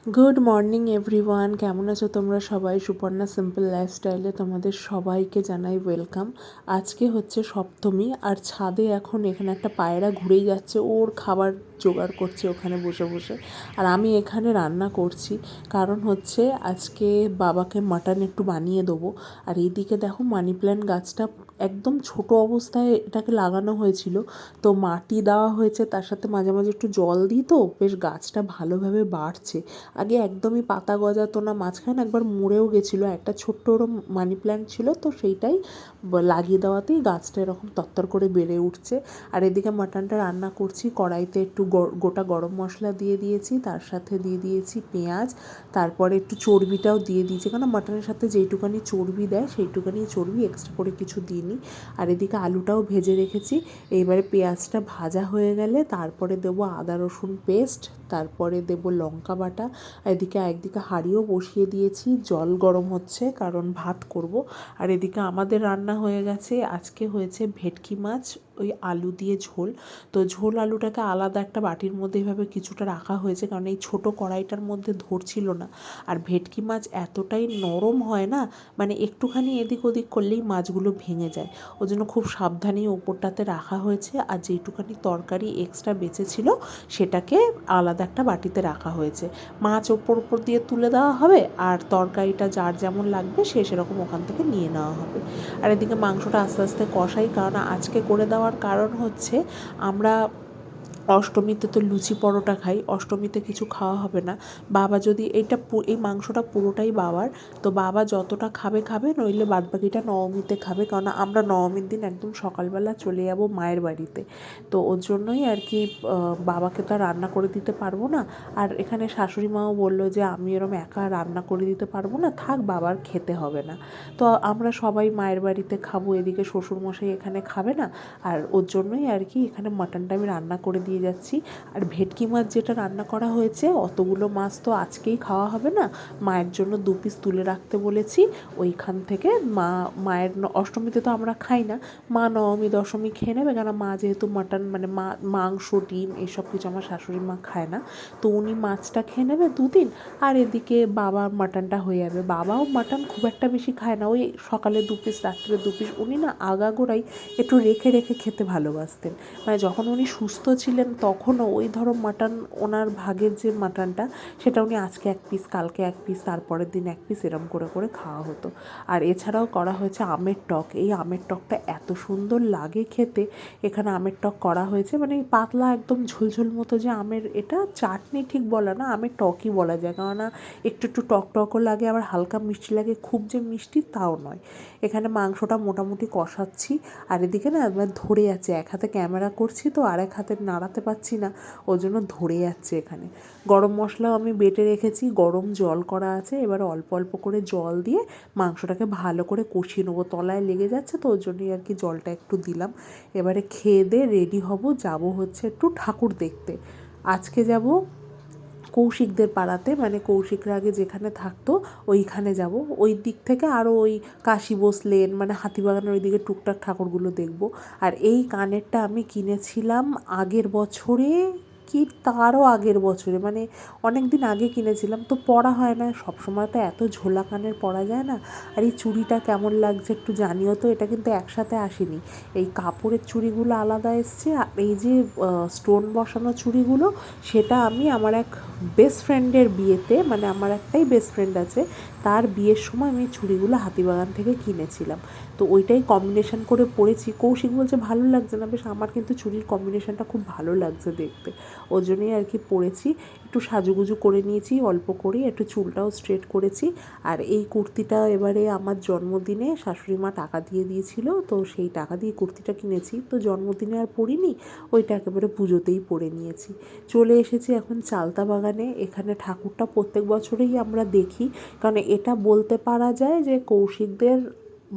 Good morning everyone, কেমন আছো তোমরা সবাই? সুপর্ণা সিম্পল লাইফস্টাইলে তোমাদের সবাইকে জানাই ওয়েলকাম। আজকে হচ্ছে সপ্তমী, আর ছাদে এখন এখানে একটা পায়রা ঘুরেই যাচ্ছে, ওর খাবার জোগাড় করছে ওখানে বসে বসে। আর আমি এখানে রান্না করছি, কারণ হচ্ছে আজকে বাবাকে মাটন একটু বানিয়ে দেবো। আর এইদিকে দেখো মানি প্ল্যান্ট গাছটা একদম ছোট অবস্থায় এটাকে লাগানো হয়েছিল, তো মাটি দেওয়া হয়েছে, তার সাথে মাঝে মাঝে একটু জল দিই, তো বেশ গাছটা ভালোভাবে বাড়ছে। আগে একদমই পাতা গজাতো না, মাঝখানে একবার মরেও গেছিলো, একটা ছোট্ট ওরম মানি প্ল্যান্ট ছিল, তো সেইটাই লাগিয়ে দেওয়াতেই গাছটা এরকম তত্তর করে বেড়ে উঠছে। আর এদিকে মাটনটা রান্না করছি, কড়াইতে একটু গোটা গরম মশলা দিয়ে দিয়েছি, তার সাথে দিয়ে দিয়েছি পেঁয়াজ, তারপরে একটু চর্বিটাও দিয়ে দিয়েছি, কারণ মাটনের সাথে যেইটুকানি চর্বি দেয় সেইটুকানি চর্বি, এক্সট্রা করে কিছু দিইনি। আর এদিকে আলুটাও ভেজে রেখেছি। এইবারে পেঁয়াজটা ভাজা হয়ে গেলে তারপরে দেবো আদা রসুন পেস্ট, তারপরে দেবো লঙ্কা বাটা। এদিকে একদিকে হাঁড়িও বসিয়ে দিয়েছি, জল গরম হচ্ছে কারণ ভাত করব। আর এদিকে আমাদের রান্না হয়ে গেছে, আজকে হয়েছে ভেটকি মাছ, ওই আলু দিয়ে ঝোল। তো ঝোল আলুটাকে আলাদা একটা বাটির মধ্যে এভাবে কিছুটা রাখা হয়েছে, কারণ এই ছোটো কড়াইটার মধ্যে ধরছিল না। আর ভেটকি মাছ এতটাই নরম হয় না, মানে একটুখানি এদিক ওদিক করলেই মাছগুলো ভেঙে যায়, ওই জন্য খুব সাবধানেই ওপরটাতে রাখা হয়েছে। আর যেইটুখানি তরকারি এক্সট্রা বেঁচেছিল সেটাকে আলাদা একটা বাটিতে রাখা হয়েছে। মাছ ওপর দিয়ে তুলে দেওয়া হবে, আর তরকারিটা যার যেমন লাগবে সে সেরকম ওখান থেকে নিয়ে নেওয়া হবে। আর এদিকে মাংসটা আস্তে আস্তে কষাই, কারণ আজকে করে দেওয়ার কারণ হচ্ছে আমরা অষ্টমীতে তো লুচি পরোটা খাই, অষ্টমীতে কিছু খাওয়া হবে না। বাবা যদি এই মাংসটা পুরোটাই বাবার, তো বাবা যতটা খাবে খাবে, নইলে বাদবাকিটা নবমীতে খাবে, কারণ আমরা নবমীর দিন একদম সকালবেলা চলে যাব মায়ের বাড়িতে। তো ওর জন্যই আর কি বাবাকে তো আর রান্না করে দিতে পারবো না। আর এখানে শাশুড়ি মাও বললো যে আমি এরম একা রান্না করে দিতে পারবো না, থাক, বাবার খেতে হবে না। তো আমরা সবাই মায়ের বাড়িতে খাবো, এদিকে শ্বশুরমশাই এখানে খাবে না। আর ওর জন্যই আর কি এখানে মাটনটা আমি রান্না করে দিয়ে যাচ্ছি। আর ভেটকি মাছ যেটা রান্না করা হয়েছে, অতগুলো মাছ তো আজকেই খাওয়া হবে না, মায়ের জন্য 2 পিস তুলে রাখতে বলেছি। ওইখান থেকে মায়ের অষ্টমীতে তো আমরা খাই না, মা নবমী দশমী খেয়ে নেবে, কেন মা যেহেতু মাটন মানে মাংস ডিম এইসব কিছু আমার শাশুড়ি মা খায় না, তো উনি মাছটা খেয়ে নেবে 2 দিন। আর এদিকে বাবার মাটনটা হয়ে যাবে। বাবাও মাটন খুব একটা বেশি খায় না, ওই সকালে 2 পিস রাত্রে 2 পিস, উনি না আগাগোড়াই একটু রেখে রেখে খেতে ভালোবাসতেন। মানে যখন উনি সুস্থ ছিলেন তখনও ওই ধরো মাটন, ওনার ভাগের যে মাটনটা, সেটা উনি আজকে 1 পিস, কালকে 1 পিস, তারপরের দিন 1 পিস, এরম করে করে খাওয়া হতো। আর এছাড়াও করা হয়েছে আমের টক। এই আমের টকটা এত সুন্দর লাগে খেতে। এখানে আমের টক করা হয়েছে, মানে পাতলা একদম ঝোলঝোল মতো, যে আমের এটা চাটনি ঠিক বলা না, আমের টকই বলা যায়, কেননা একটু একটু টক টকও লাগে, আবার হালকা মিষ্টি লাগে, খুব যে মিষ্টি তাও নয়। এখানে মাংসটা মোটামুটি কষাচ্ছি। আর এদিকে না একবার ধরে যাচ্ছে, এক হাতে ক্যামেরা করছি তো আর এক হাতে নাড়াতে পারছি না, ওই জন্য ধরে যাচ্ছে। এখানে গরম মশলাও আমি বেটে রেখেছি, গরম জল করা আছে, এবার অল্প অল্প করে জল দিয়ে মাংসটাকে ভালো করে কষিয়ে নেবো, তলায় লেগে যাচ্ছে, তো ওই জন্যই আর কি জলটা একটু দিলাম। এবারে খেয়ে দিয়ে রেডি হব, যাব হচ্ছে একটু ঠাকুর দেখতে। আজকে যাব কৌশিকদের পাড়াতে, মানে কৌশিকরা আগে যেখানে থাকতো ওইখানে যাব। ওই দিক থেকে আরও ওই কাশীবোস লেন, মানে হাতিবাগানের ওই দিকে টুকটাক ঠাকুরগুলো দেখব। আর এই কানেরটা আমি কিনেছিলাম আগের বছরে, কি তারও আগের বছরে, মানে অনেক দিন আগে কিনেছিলাম, তো পরা হয় না, সবসময় তো এত ঝোলা কানের পরা যায় না। আর এই চুড়িটা কেমন লাগছে একটু জানিও তো, এটা কিন্তু একসাথে আসেনি, এই কাপড়ের চুড়িগুলো আলাদা এসছে, আর এই যে স্টোন বসানো চুড়িগুলো, সেটা আমি আমার এক বেস্ট ফ্রেন্ডের বিয়েতে, মানে আমার একটাই বেস্ট ফ্রেন্ড আছে, তার বিয়ের সময় আমি চুড়িগুলো হাতিবাগান থেকে কিনেছিলাম, তো ওইটাই কম্বিনেশন করে পরেছি। কৌশিক বলছে ভালো লাগছে না, বেশ আমার কিন্তু চুড়ির কম্বিনেশনটা খুব ভালো লাগছে দেখতে, ওই জন্যই আর কি পরেছি। একটু সাজুগুজু করে নিয়েছি অল্প করে, একটু চুলটাও স্ট্রেট করেছি। আর এই কুর্তিটা এবারে আমার জন্মদিনে শাশুড়ি মা টাকা দিয়ে দিয়েছিল, তো সেই টাকা দিয়ে কুর্তিটা কিনেছি, তো জন্মদিনে আর পরিনি, ওইটা একেবারে পুজোতেই পরে নিয়েছি। চলে এসেছি এখন চালতা বাগানে। এখানে ঠাকুরটা প্রত্যেক বছরেই আমরা দেখি, কারণ এটা বলতে পারা যায় যে কৌশিকদের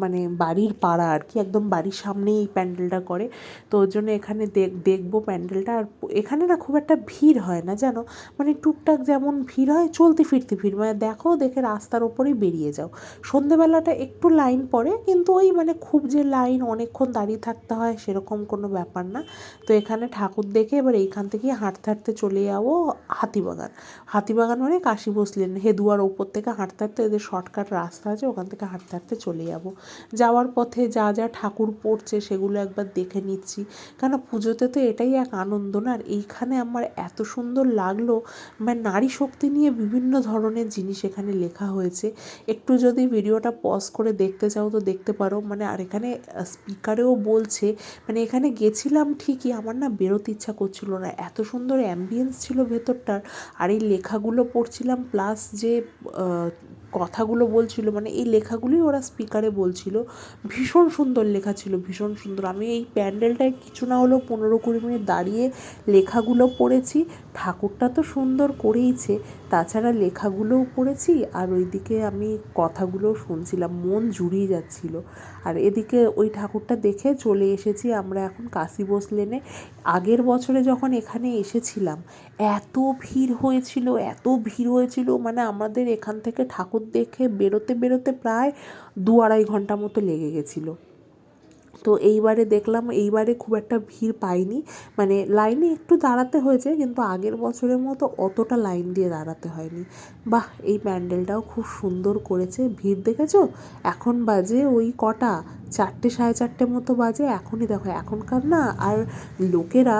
মানে বাড়ির পাড়া আর কি, একদম বাড়ির সামনেই এই প্যান্ডেলটা করে। তো ওর জন্য এখানে দেখবো প্যান্ডেলটা। আর এখানে না খুব একটা ভিড় হয় না জানো, মানে টুকটাক যেমন ভিড় হয় চলতে ফিরতে ভিড়, মানে দেখো দেখে রাস্তার ওপরেই বেরিয়ে যাও। সন্ধেবেলাটা একটু লাইন পড়ে, কিন্তু ওই মানে খুব যে লাইন অনেকক্ষণ দাঁড়িয়ে থাকতে হয় সেরকম কোনো ব্যাপার না। তো এখানে ঠাকুর দেখে এবার এইখান থেকে হাঁটতে হাঁটতে চলে যাবো হাতিবাগান। হাতিবাগান মানে কাশী বসলেন হেদুয়ার ওপর থেকে হাঁটতে হাঁটতে, এদের শর্টকাট রাস্তা আছে, ওখান থেকে হাঁটতে হাঁটতে চলে যাবো। যাওয়ার পথে যা যা ঠাকুর পড়ছে সেগুলো একবার দেখে নিচ্ছি, কেন পুজোতে তো এটাই এক আনন্দ না। আর এইখানে আমার এত সুন্দর লাগলো, মানে নারী শক্তি নিয়ে বিভিন্ন ধরনের জিনিস এখানে লেখা হয়েছে। একটু যদি ভিডিওটা পজ করে দেখতে চাও তো দেখতে পারো, মানে আর এখানে স্পিকারেও বলছে, মানে এখানে গেছিলাম ঠিকই, আমার না বেরোতে ইচ্ছা করছিল না, এত সুন্দর অ্যাম্বিয়েন্স ছিল ভেতরটার। আর এই লেখাগুলো পড়ছিলাম, প্লাস যে কথাগুলো বলছিল, মানে এই লেখাগুলোই ওরা স্পিকারে বলছিল, ভীষণ সুন্দর লেখা ছিল, ভীষণ সুন্দর। আমি এই প্যান্ডেলটায় কিছু না হলেও 15-20 মিনিট দাঁড়িয়ে লেখাগুলো পড়েছি। ঠাকুরটা তো সুন্দর করেইছে, তাছাড়া লেখাগুলোও পড়েছি, আর ওইদিকে আমি কথাগুলোও শুনছিলাম, মন জুড়িয়ে যাচ্ছিল। আর এদিকে ওই ঠাকুরটা দেখে চলে এসেছি আমরা এখন কাশী বোস লেনে। আগের বছরে যখন এখানে এসেছিলাম এত ভিড় হয়েছিল, এত ভিড় হয়েছিল, মানে আমাদের এখান থেকে ঠাকুর দেখে বেরোতে বেরোতে প্রায় 2-2.5 ঘন্টা মতো লেগে গেছিলো। তো এইবারে দেখলাম এইবারে খুব একটা ভিড় পাইনি, মানে লাইনে একটু দাঁড়াতে হয়েছে, কিন্তু আগের বছরের মতো অতটা লাইন দিয়ে দাঁড়াতে হয়নি। বাহ, এই প্যান্ডেলটাও খুব সুন্দর করেছে। ভিড় দেখেছো? এখন বাজে ওই কটা, 4টে 4:30 মতো বাজে। এখনই দেখো, এখনকার না আর লোকেরা,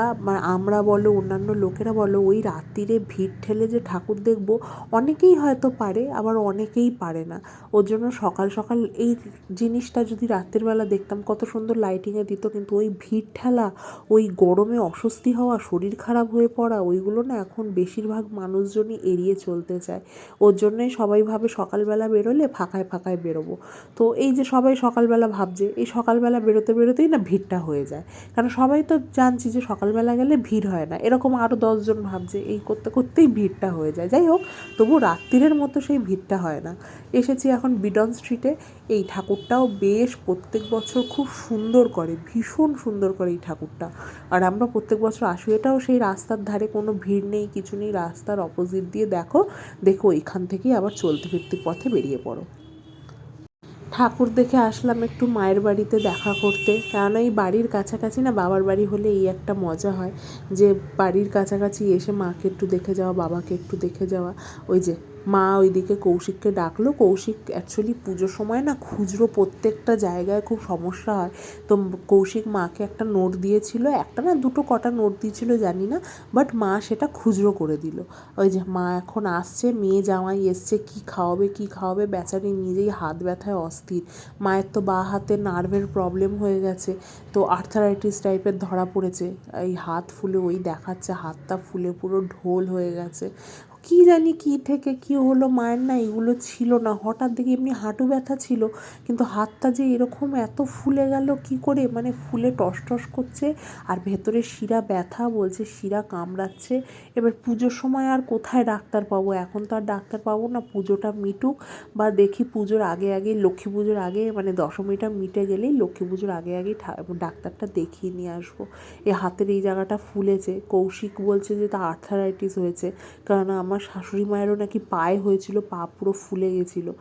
আমরা বলো অন্যান্য লোকেরা বলো, ওই রাত্রিরে ভিড় ঠেলে যে ঠাকুর দেখবো, অনেকেই হয়তো পারে, আবার অনেকেই পারে না। ওর জন্য সকাল সকাল এই জিনিসটা যদি রাত্রের বেলা দেখতাম, কত সুন্দর লাইটিংয়ে দিত, কিন্তু ওই ভিড় ঠেলা, ওই গরমে অস্বস্তি হওয়া, শরীর খারাপ হয়ে পড়া, ওইগুলো না এখন বেশিরভাগ মানুষজনই এড়িয়ে চলতে চায়। ওর জন্যই সবাই ভাবে সকালবেলা বেরোলে ফাঁকায় ফাঁকায় বেরোবো। তো এই যে সবাই সকালবেলা ভাবছে, এই সকালবেলা বেরোতে বেরোতেই না ভিড়টা হয়ে যায়, কারণ সবাই তো জানছি যে সকালবেলা গেলে ভিড় হয় না, এরকম আরও 10 জন ভাবছে, এই করতে করতেই ভিড়টা হয়ে যায়। যাই হোক, তবু রাত্রিরের মতো সেই ভিড়টা হয় না। এসেছি এখন বিডন স্ট্রিটে। এই ঠাকুরটাও বেশ প্রত্যেক বছর খুব সুন্দর করে, ভীষণ সুন্দর করে এই ঠাকুরটা। আর আমরা প্রত্যেক বছর আসি, এটাও সেই রাস্তার ধারে, কোনো ভিড় নেই কিছু নেই, রাস্তার অপোজিট দিয়ে দেখো দেখো এখান থেকেই আবার চলতে ফিরতে পথে বেরিয়ে পড়ো। ঠাকুর দেখে আসলাম একটু মায়ের বাড়িতে দেখা করতে, কেননা এই বাড়ির কাছাকাছি না, বাবার বাড়ি হলে এই একটা মজা হয় যে বাড়ির কাছাকাছি এসে মাকে একটু দেখে যাওয়া, বাবাকে একটু দেখে যাওয়া। ওই যে মা ওইদিকে কৌশিককে ডাকলো। কৌশিক অ্যাকচুয়ালি পুজোর সময় না খুচরো প্রত্যেকটা জায়গায় খুব সমস্যা হয়, তো কৌশিক মাকে একটা নোট দিয়েছিল, একটা না দুটো কটা নোট দিয়েছিল জানি না, বাট মা সেটা খুচরো করে দিল। ওই যে মা এখন আসছে, মেয়ে জামাই এসছে, কি খাওয়াবে কি খাওয়াবে, বেচারি নিজেই হাত ব্যথায় অস্থির। মায়ের তো বাঁ হাতে নার্ভের প্রবলেম হয়ে গেছে, তো আর্থারাইটিস টাইপের ধরা পড়েছে, এই হাত ফুলে ওই দেখাচ্ছে, হাতটা ফুলে পুরো ঢোল হয়ে গেছে। কী জানি কী থেকে কী হলো, মায়ের না এগুলো ছিল না, হঠাৎ দেখি এমনি হাঁটু ব্যথা ছিল, কিন্তু হাতটা যে এরকম এত ফুলে গেল কী করে, মানে ফুলে টস করছে, আর ভেতরে শিরা ব্যথা, বলছে শিরা কামড়াচ্ছে। এবার পুজোর সময় আর কোথায় ডাক্তার পাবো, এখন তো আর ডাক্তার পাবো না, পুজোটা মিটুক, বা দেখি পুজোর আগে আগে, লক্ষ্মী পুজোর আগে, মানে দশমীটা মিটে গেলেই লক্ষ্মী পুজোর আগে আগেই ডাক্তারটা দেখিয়ে নিয়ে আসবো। এই হাতের এই জায়গাটা ফুলেছে, কৌশিক বলছে যে তা আর্থারাইটিস হয়েছে, কারণ আমার শাশুড়ি মায়েরও নাকি পায়ে হয়েছিল, পা পুরো ফুলে গেছিলো।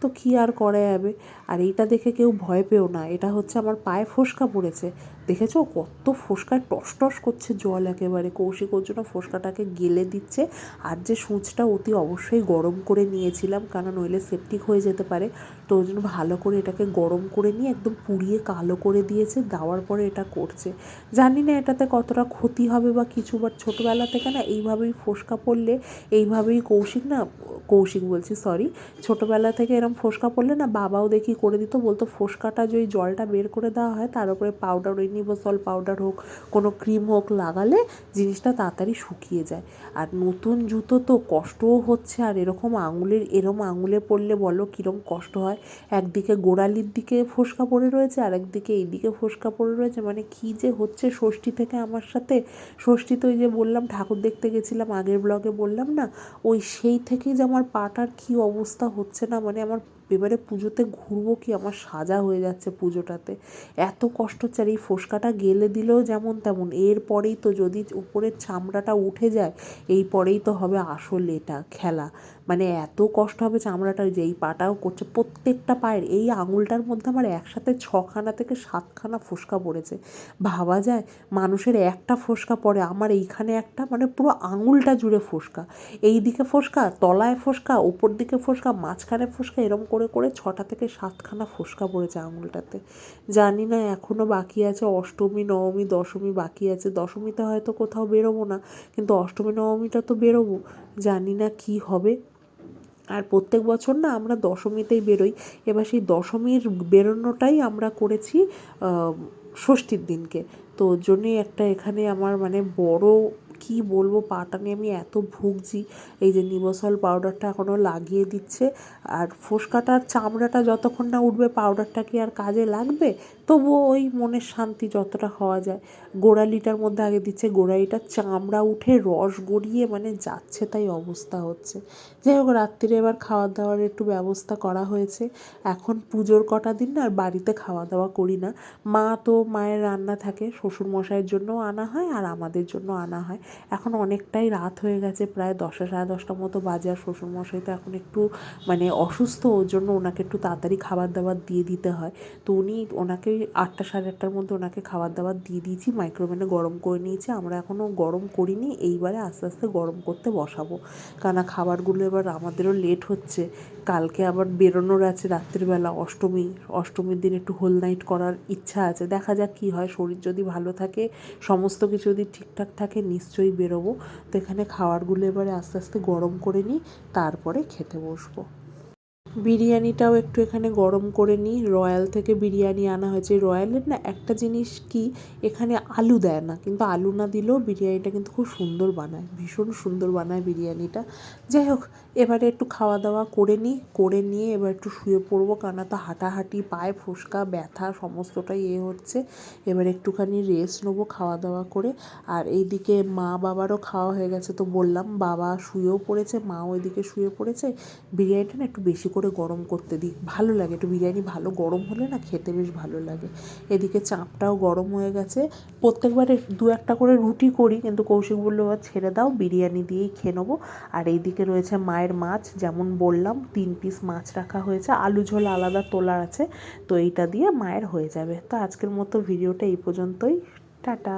তো কী আর করা যাবে। আর এইটা দেখে কেউ ভয় পেও না, এটা হচ্ছে আমার পায়ে ফোস্কা পড়েছে, দেখেছো কত ফোস্কায় টস করছে জল একেবারে। কৌশিক ওর জন্য ফোস্কাটাকে গেলে দিচ্ছে, আর যে সূঁচটা অতি অবশ্যই গরম করে নিয়েছিলাম, কারণ নইলে সেপটিক হয়ে যেতে পারে, তো ওই জন্য ভালো করে এটাকে গরম করে নিয়ে একদম পুড়িয়ে কালো করে দিয়েছে, দেওয়ার পরে এটা করছে। জানি না এটাতে কতটা ক্ষতি হবে বা কিছু, বাট ছোটোবেলা থেকে না এইভাবেই ফোস্কা পড়লে, এইভাবেই কৌশিক বলছি সরি, ছোটোবেলা থেকে এরম ফোস্কা পড়লে না বাবাও দেখি করে দিত, বলতো ফোস্কাটা যে ওই জলটা বের করে দেওয়া হয়, তার উপরে পাউডার, ওই নিবোসল পাউডার হোক, কোনো ক্রিম হোক লাগালে জিনিসটা তাড়াতাড়ি শুকিয়ে যায়। আর নতুন জুতো তো কষ্টও হচ্ছে, আর এরকম আঙুলে পড়লে বলো কীরকম কষ্ট হয়, একদিকে গোড়ালির দিকে ফোস্কা পড়ে রয়েছে, আর একদিকে এইদিকে ফোস্কা পড়ে রয়েছে, মানে কী যে হচ্ছে ষষ্ঠী থেকে আমার সাথে। ষষ্ঠীতে ওই যে বললাম ঠাকুর দেখতে গেছিলাম, আগের ব্লগে বললাম না, ওই সেই থেকেই যে আমার পাটার কী অবস্থা হচ্ছে না, মানে আমার এবারে পুজোতে ঘুরবো কি, আমার সাজা হয়ে যাচ্ছে পুজোটাতে, এত কষ্ট হচ্ছে। আর এই ফোসকাটা গেলে দিলেও যেমন তেমন, এরপরেই তো যদি উপরের চামড়াটা উঠে যায়, এই পরেই তো হবে আসল এটা খেলা। মানে এত কষ্ট হবে চামড়াটা, যে এই পাটাও করছে, প্রত্যেকটা পায়ের এই আঙুলটার মধ্যে আমার একসাথে 6খানা থেকে 7খানা ফোসকা পড়েছে। ভাবা যায় মানুষের একটা ফোসকা পড়ে, আমার এইখানে একটা, মানে পুরো আঙুলটা জুড়ে ফোসকা, এই দিকে ফোসকা, তলায় ফোসকা, উপর দিকে ফোসকা, মাঝখানে ফোসকা, এরম করে করে 6টা থেকে 7খানা ফোসকা পড়েছে আঙুলটাতে। জানি না এখনও বাকি আছে, অষ্টমী, নবমী, দশমী বাকি আছে। দশমীতে হয়তো কোথাও বেরোবো না, কিন্তু অষ্টমী নবমীটা তো বেরোবো। জানি না কি হবে। আর প্রত্যেক বছর না আমরা দশমীতেই বেরোই, এবার সেই দশমীর বেরোনোটাই আমরা করেছি ষষ্ঠীর দিনকে। তো ওর জন্যই একটা এখানে আমার মানে বড়, কি বলবো, পাটা নিয়ে আমি এত ভুগছি। এই যে নিমসল পাউডারটা এখনও লাগিয়ে দিচ্ছে, আর ফোসকাটার চামড়াটা যতক্ষণ না উঠবে পাউডারটা কি আর কাজে লাগবে, তবুও ওই মনের শান্তি যতটা হওয়া যায়। গোড়ালিটার মধ্যে আগে দিচ্ছে, গোড়ালিটার চামড়া উঠে রস গড়িয়ে মানে যাচ্ছে তাই অবস্থা হচ্ছে। যাই হোক, রাত্রিরে এবার খাওয়ার দাওয়ার একটু ব্যবস্থা করা হয়েছে। এখন পুজোর কটা দিন না আর বাড়িতে খাওয়া দাওয়া করি না, মায়ের রান্না থাকে, শ্বশুরমশাইয়ের জন্যও আনা হয় আর আমাদের জন্য আনা হয়। এখন অনেকটাই রাত হয়ে গেছে, প্রায় 10টা সাড়ে 10টার মতো বাজে, আর শ্বশুরমশাই তো এখন একটু মানে অসুস্থ, ওর জন্য ওনাকে একটু তাড়াতাড়ি খাবার দাবার দিয়ে দিতে হয়। তো ওনাকে 8টা সাড়ে 8টার মধ্যে ওনাকে খাবার দাবার দিয়ে দিয়েছি, মাইক্রোওভেনে গরম করে নিয়েছি। আমরা এখনও গরম করিনি, এইবারে আস্তে আস্তে গরম করতে বসাবো, কারণ খাবারগুলো এবার আমাদেরও লেট হচ্ছে। কালকে আবার বেরোনোর আছে রাত্রিবেলা, অষ্টমীর দিন একটু হোল নাইট করার ইচ্ছা আছে, দেখা যাক কী হয়। শরীর যদি ভালো থাকে, সমস্ত কিছু যদি ঠিকঠাক থাকে, নিশ্চয়ই বেরোবো। তো এখানে খাবারগুলো এবারে আস্তে আস্তে গরম করে নিই, তারপরে খেতে বসবো। বিরিয়ানিটাও একটু এখানে গরম করে নিই। রয়্যাল থেকে বিরিয়ানি আনা হয়েছে। রয়্যালের না একটা জিনিস কি, এখানে আলু দেয় না, কিন্তু আলু না দিলেও বিরিয়ানিটা কিন্তু খুব সুন্দর বানায়, ভীষণ সুন্দর বানায় বিরিয়ানিটা। যাই হোক, এবারে একটু খাওয়া দাওয়া করে নিয়ে এবার একটু শুয়ে পড়বো, কারণ তো হাঁটাহাঁটি, পায়ে ফোসকা ব্যথা সমস্তটাই হচ্ছে। এবার একটুখানি রেস্ট নেবো খাওয়া দাওয়া করে। আর এইদিকে মা বাবারও খাওয়া হয়ে গেছে, তো বললাম বাবা শুয়েও পড়েছে, মাও ওইদিকে শুয়ে পড়েছে। বিরিয়ানিটা না একটু বেশি করে গরম করতে দিই, ভালো লাগে একটু বিরিয়ানি ভালো গরম হলে না খেতে বেশ ভালো লাগে। এদিকে চাপটাও গরম হয়ে গেছে। প্রত্যেকবারে 2-1টা করে রুটি করি, কিন্তু কৌশিক বললো এবার ছেড়ে দাও, বিরিয়ানি দিয়েই খেয়ে নেবো। আর এইদিকে রয়েছে মায়ের মাছ, যেমন বললাম 3 পিস মাছ রাখা হয়েছে, আলু ঝোল আলাদা তোলা আছে, তো এইটা দিয়ে মায়ের হয়ে যাবে। তো আজকের মতো ভিডিওটা এই পর্যন্তই, টাটা।